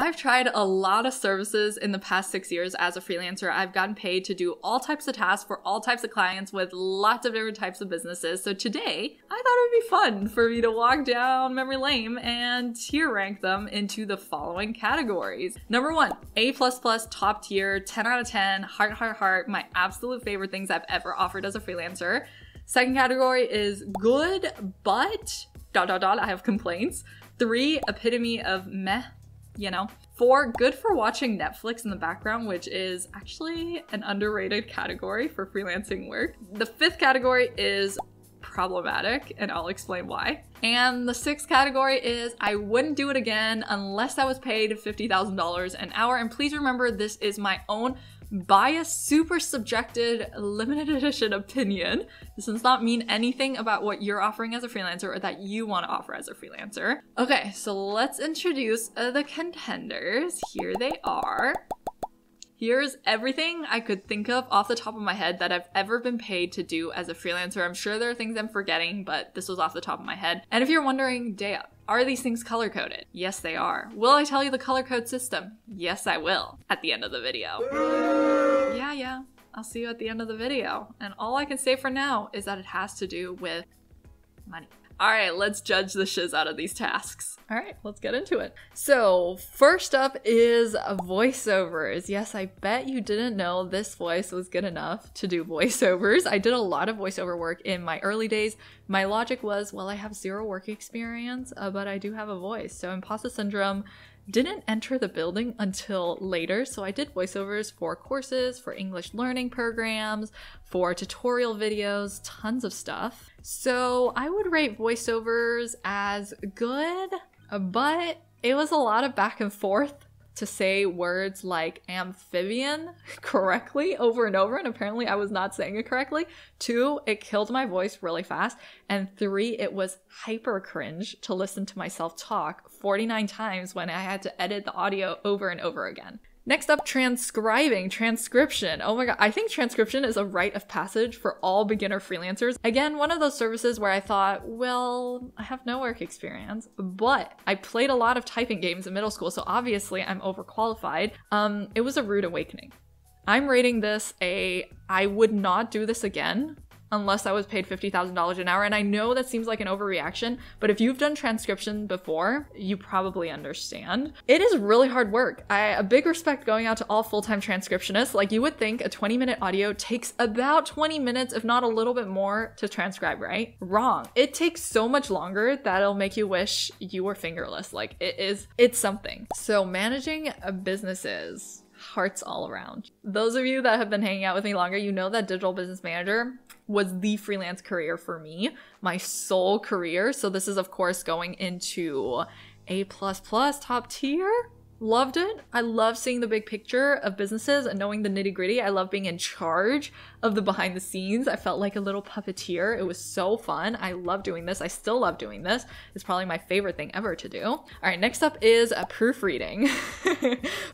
I've tried a lot of services in the past 6 years as a freelancer. I've gotten paid to do all types of tasks for all types of clients with lots of different types of businesses. So today, I thought it would be fun for me to walk down memory lane and tier rank them into the following categories. Number 1, A++, top tier, 10 out of 10, heart, heart, heart, my absolute favorite things I've ever offered as a freelancer. Second category is good, but ... I have complaints. 3, epitome of meh. You know. 4, good for watching Netflix in the background, which is actually an underrated category for freelancing work. The 5th category is problematic, and I'll explain why. And the 6th category is I wouldn't do it again unless I was paid $50,000 an hour. And please remember, this is my own biased, super subjective, limited edition opinion. This does not mean anything about what you're offering as a freelancer or that you want to offer as a freelancer. Okay, so let's introduce the contenders. Here they are. Here's everything I could think of off the top of my head that I've ever been paid to do as a freelancer. I'm sure there are things I'm forgetting, but this was off the top of my head. And if you're wondering, Dea, are these things color-coded? Yes, they are. Will I tell you the color code system? Yes, I will, at the end of the video. Yeah, I'll see you at the end of the video. And all I can say for now is that it has to do with money. All right, let's judge the shiz out of these tasks. All right, let's get into it. So first up is voiceovers. Yes, I bet you didn't know this voice was good enough to do voiceovers. I did a lot of voiceover work in my early days. My logic was, well, I have 0 work experience, but I do have a voice. So imposter syndrome didn't enter the building until later, so I did voiceovers for courses, for English learning programs, for tutorial videos, tons of stuff. So I would rate voiceovers as good, but it was a lot of back and forth to say words like amphibian correctly over and over, and apparently I was not saying it correctly. 2, it killed my voice really fast. And 3, it was hyper cringe to listen to myself talk 49 times when I had to edit the audio over and over again. Next up, transcription. Oh my god, I think transcription is a rite of passage for all beginner freelancers. Again, one of those services where I thought, well, I have no work experience, but I played a lot of typing games in middle school, so obviously I'm overqualified. It was a rude awakening. I'm rating this I would not do this again unless I was paid $50,000 an hour. And I know that seems like an overreaction, but if you've done transcription before, you probably understand. It is really hard work. A big respect going out to all full-time transcriptionists. Like, you would think a 20-minute audio takes about 20 minutes, if not a little bit more, to transcribe, right? Wrong. It takes so much longer that it'll make you wish you were fingerless. Like, it's something. So managing businesses, hearts all around. Those of you that have been hanging out with me longer, you know that digital business manager was the freelance career for me, my sole career. So this is of course going into A++, top tier. Loved it. I love seeing the big picture of businesses and knowing the nitty gritty. I love being in charge of the behind the scenes. I felt like a little puppeteer. It was so fun. I love doing this. I still love doing this. It's probably my favorite thing ever to do. All right, next up is proofreading.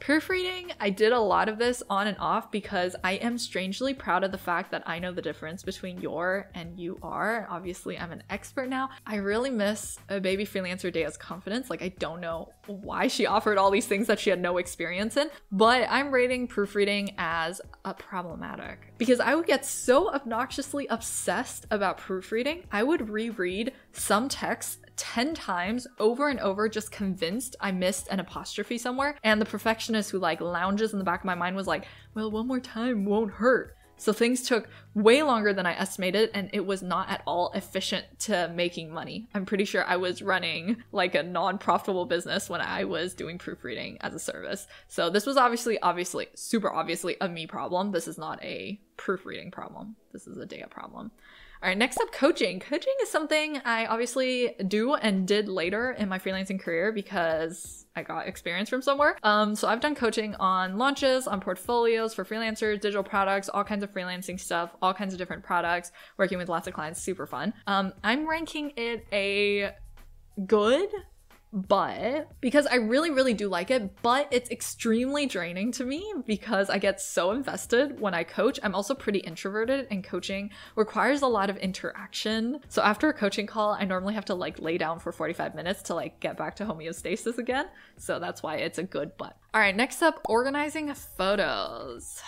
Proofreading, I did a lot of this on and off because I am strangely proud of the fact that I know the difference between your and you are. Obviously, I'm an expert now. I really miss a baby freelancer Dea's confidence. Like, I don't know why she offered all these things that she had no experience in, but I'm rating proofreading as a problematic because I would get so obnoxiously obsessed about proofreading. I would reread some texts 10 times over and over, just convinced I missed an apostrophe somewhere. And the perfectionist who like lounges in the back of my mind was like, well, one more time won't hurt. So things took way longer than I estimated, and it was not at all efficient to making money. I'm pretty sure I was running like a non-profitable business when I was doing proofreading as a service. So this was obviously, super obviously a me problem. This is not a proofreading problem. This is a Dea problem. All right, next up, coaching. Coaching is something I obviously do and did later in my freelancing career because I got experience from somewhere. So I've done coaching on launches, on portfolios for freelancers, digital products, all kinds of freelancing stuff, all kinds of different products, working with lots of clients, super fun. I'm ranking it a good, but because I really, really do like it, but it's extremely draining to me because I get so invested when I coach. I'm also pretty introverted, and coaching requires a lot of interaction. So after a coaching call, I normally have to like lay down for 45 minutes to like get back to homeostasis again. So that's why it's a good but. All right, next up, organizing photos.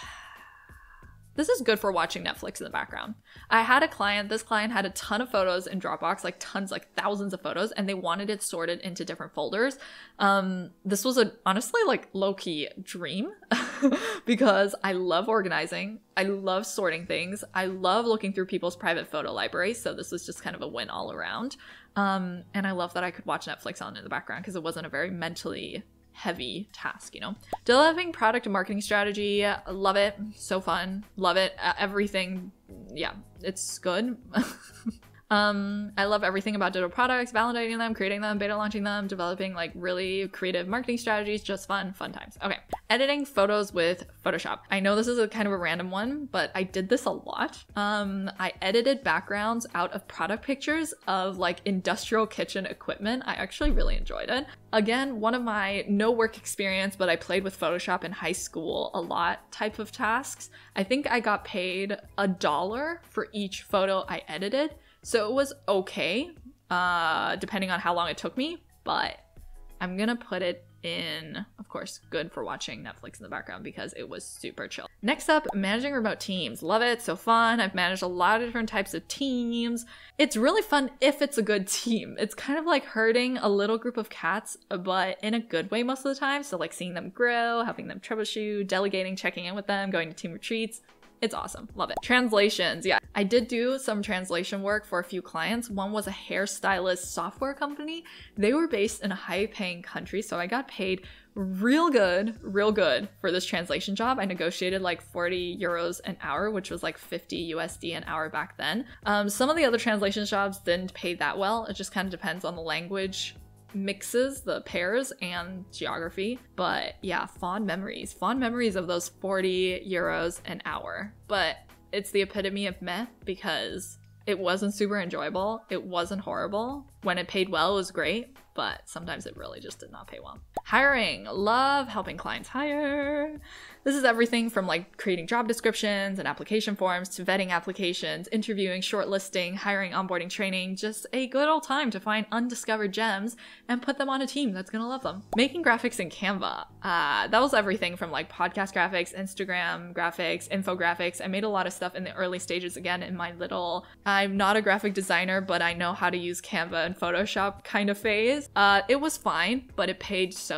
This is good for watching Netflix in the background. I had a client, this client had a ton of photos in Dropbox, like tons, like thousands of photos, and they wanted it sorted into different folders. This was a honestly like low-key dream because I love organizing. I love sorting things. I love looking through people's private photo libraries. So this was just kind of a win all around. And I love that I could watch Netflix on in the background because it wasn't a very mentally heavy task, you know. Developing product and marketing strategy, love it, so fun, love it, everything, yeah, it's good. I love everything about digital products, validating them, creating them, beta launching them, developing like really creative marketing strategies, just fun times. Okay, editing photos with Photoshop. I know this is a kind of a random one, but I did this a lot. I edited backgrounds out of product pictures of like industrial kitchen equipment. I actually really enjoyed it. Again, one of my no work experience, but I played with Photoshop in high school a lot type of tasks. I think I got paid $1 for each photo I edited. So it was okay, depending on how long it took me, but I'm gonna put it in, of course, good for watching Netflix in the background because it was super chill. Next up, managing remote teams. Love it, so fun. I've managed a lot of different types of teams. It's really fun if it's a good team. It's kind of like herding a little group of cats, but in a good way most of the time. So like seeing them grow, helping them troubleshoot, delegating, checking in with them, going to team retreats. It's awesome. Love it. Translations. Yeah, I did do some translation work for a few clients. One was a hairstylist software company. They were based in a high-paying country, so I got paid real good for this translation job. I negotiated like 40 euros an hour, which was like 50 USD an hour back then. Some of the other translation jobs didn't pay that well. It just kind of depends on the language mixes, the pairs, and geography. But yeah, fond memories of those 40 euros an hour. But it's the epitome of meh because it wasn't super enjoyable. It wasn't horrible. When it paid well, it was great, but sometimes it really just did not pay well. Hiring. Love helping clients hire. This is everything from like creating job descriptions and application forms to vetting applications, interviewing, shortlisting, hiring, onboarding, training. Just a good old time to find undiscovered gems and put them on a team that's gonna love them. Making graphics in Canva. That was everything from like podcast graphics, Instagram graphics, infographics. I made a lot of stuff in the early stages again in my little, I'm not a graphic designer, but I know how to use Canva and Photoshop kind of phase. It was fine, but it paid so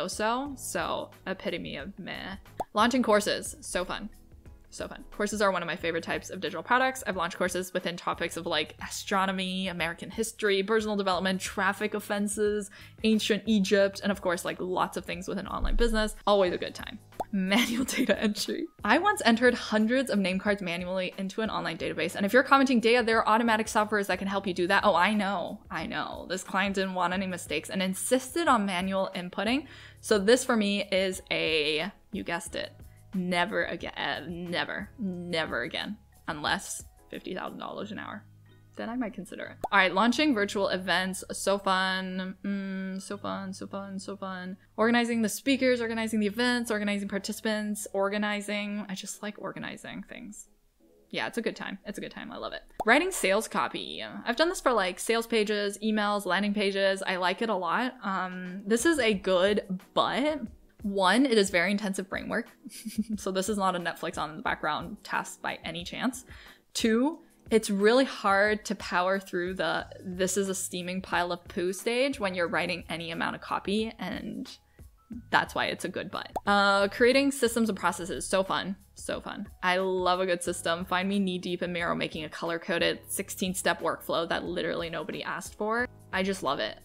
epitome of meh. Launching courses, so fun. Courses are one of my favorite types of digital products. I've launched courses within topics of like astronomy, American history, personal development, traffic offenses, ancient Egypt, and of course like lots of things within online business. Always a good time. Manual data entry. I once entered hundreds of name cards manually into an online database. And if you're commenting data, there are automatic softwares that can help you do that. Oh, I know. This client didn't want any mistakes and insisted on manual inputting. So this for me is a, you guessed it, never again, never again, unless $50,000 an hour. Then I might consider it. All right, launching virtual events, so fun. So fun. Organizing the speakers, organizing the events, organizing participants, I just like organizing things. Yeah, it's a good time. I love it. Writing sales copy. I've done this for like sales pages, emails, landing pages. I like it a lot. This is a good, but one, it is very intensive brain work. So this is not a Netflix on in the background task by any chance. Two, it's really hard to power through the this is a steaming pile of poo stage when you're writing any amount of copy, and that's why it's a good but. Creating systems and processes, so fun. I love a good system. Find me knee deep in Miro making a color-coded 16-step workflow that literally nobody asked for. I just love it.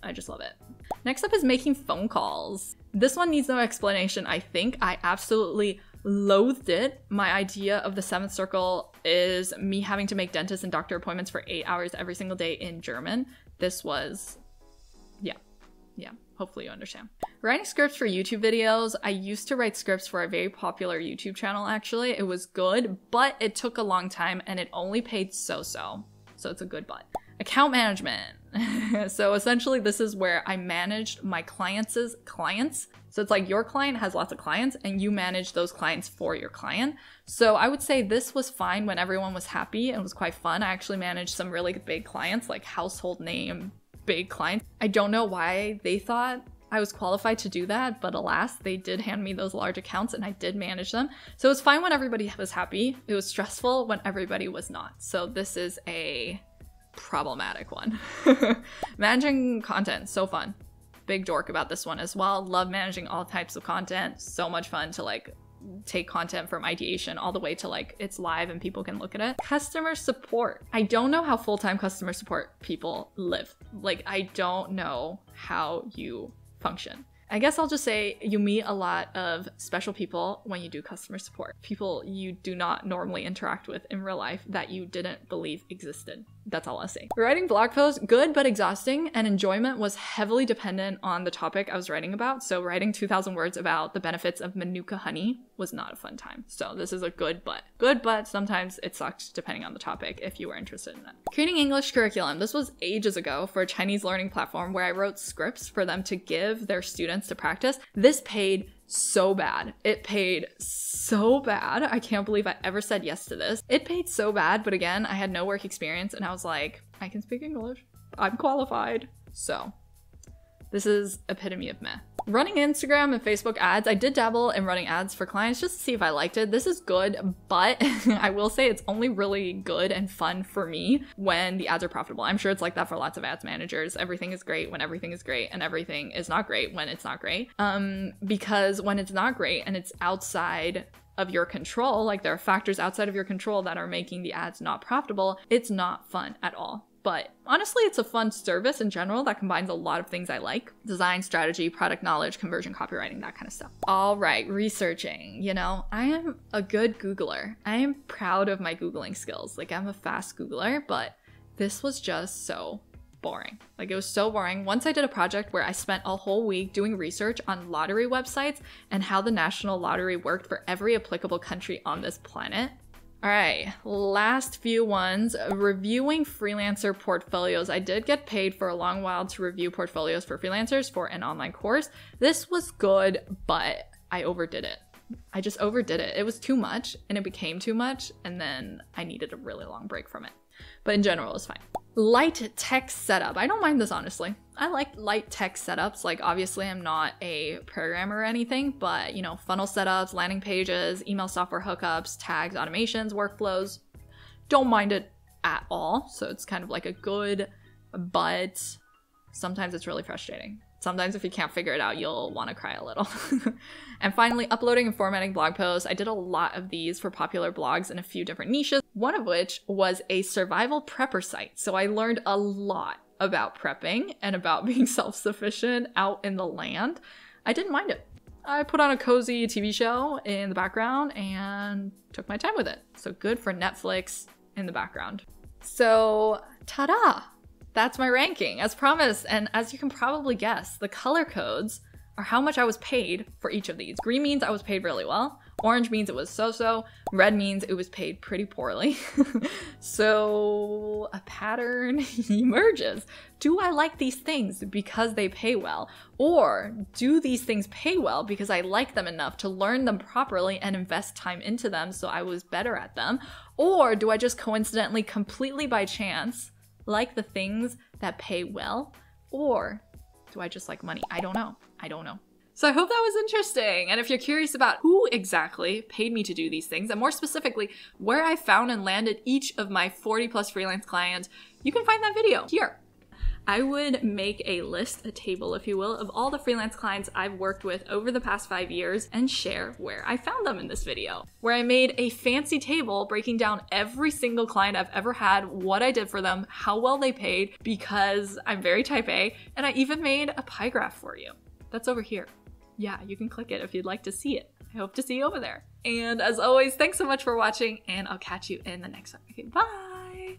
Next up is making phone calls. This one needs no explanation, I think. I absolutely loathed it. My idea of the seventh circle is me having to make dentist and doctor appointments for 8 hours every single day in German. This was, yeah, hopefully you understand. Writing scripts for YouTube videos. I used to write scripts for a very popular YouTube channel, actually. It was good, but it took a long time and it only paid so it's a good but. Account management. So essentially this is where I managed my clients' clients. So it's like your client has lots of clients and you manage those clients for your client. So I would say this was fine when everyone was happy and it was quite fun. I actually managed some really big clients, like household name, big clients. I don't know why they thought I was qualified to do that, but alas, they did hand me those large accounts and I did manage them. So it was fine when everybody was happy. It was stressful when everybody was not. So this is a problematic one. Managing content, so fun. Big dork about this one as well. Love managing all types of content. So much fun to like take content from ideation all the way to like it's live and people can look at it. Customer support. I don't know how full-time customer support people live. Like I don't know how you function. I guess I'll just say you meet a lot of special people when you do customer support. People you do not normally interact with in real life that you didn't believe existed. That's all I'll say. Writing blog posts, good but exhausting, and enjoyment was heavily dependent on the topic I was writing about. So writing 2,000 words about the benefits of Manuka honey was not a fun time. So this is a good but sometimes it sucked depending on the topic if you were interested in it. Creating English curriculum. This was ages ago for a Chinese learning platform where I wrote scripts for them to give their students to practice. This paid so bad. It paid so bad. I can't believe I ever said yes to this. It paid so bad, but again, I had no work experience and I was like, I can speak English. I'm qualified. So this is epitome of meh. Running Instagram and Facebook ads. I did dabble in running ads for clients just to see if I liked it. This is good, but I will say it's only really good and fun for me when the ads are profitable. I'm sure it's like that for lots of ads managers. Everything is great when everything is great and everything is not great when it's not great. Because when it's not great and it's outside of your control, like there are factors outside of your control that are making the ads not profitable, it's not fun at all. But honestly, it's a fun service in general that combines a lot of things I like. Design, strategy, product knowledge, conversion, copywriting, that kind of stuff. All right, researching. You know, I am a good Googler. I am proud of my Googling skills. Like I'm a fast Googler, but this was just so boring. Like it was so boring. Once I did a project where I spent a whole week doing research on lottery websites and how the national lottery worked for every applicable country on this planet. All right, last few ones. Reviewing freelancer portfolios. I did get paid for a long while to review portfolios for freelancers for an online course. This was good, but I overdid it. I just overdid it. It was too much and it became too much and then I needed a really long break from it. But in general, it was fine. Light text setup. I don't mind this, honestly. I like light text setups. Like obviously I'm not a programmer or anything, but you know, funnel setups, landing pages, email software hookups, tags, automations, workflows. Don't mind it at all. So it's kind of like a good, but sometimes it's really frustrating. Sometimes if you can't figure it out, you'll want to cry a little. And finally, uploading and formatting blog posts. I did a lot of these for popular blogs in a few different niches, one of which was a survival prepper site. So I learned a lot about prepping and about being self-sufficient out in the land. I didn't mind it. I put on a cozy TV show in the background and took my time with it. So good for Netflix in the background. So ta-da! That's my ranking, as promised, and as you can probably guess, the color codes are how much I was paid for each of these. Green means I was paid really well, orange means it was so-so, red means it was paid pretty poorly. So a pattern emerges. Do I like these things because they pay well? Or do these things pay well because I like them enough to learn them properly and invest time into them so I was better at them? Or do I just coincidentally, completely by chance, like the things that pay well? Or do I just like money? I don't know. So I hope that was interesting. And if you're curious about who exactly paid me to do these things, and more specifically, where I found and landed each of my 40 plus freelance clients, you can find that video here. I would make a list, a table, if you will, of all the freelance clients I've worked with over the past 5 years and share where I found them in this video, where I made a fancy table breaking down every single client I've ever had, what I did for them, how well they paid, because I'm very type A, and I even made a pie graph for you. That's over here. Yeah, you can click it if you'd like to see it. I hope to see you over there. And as always, thanks so much for watching, and I'll catch you in the next one. Okay, bye!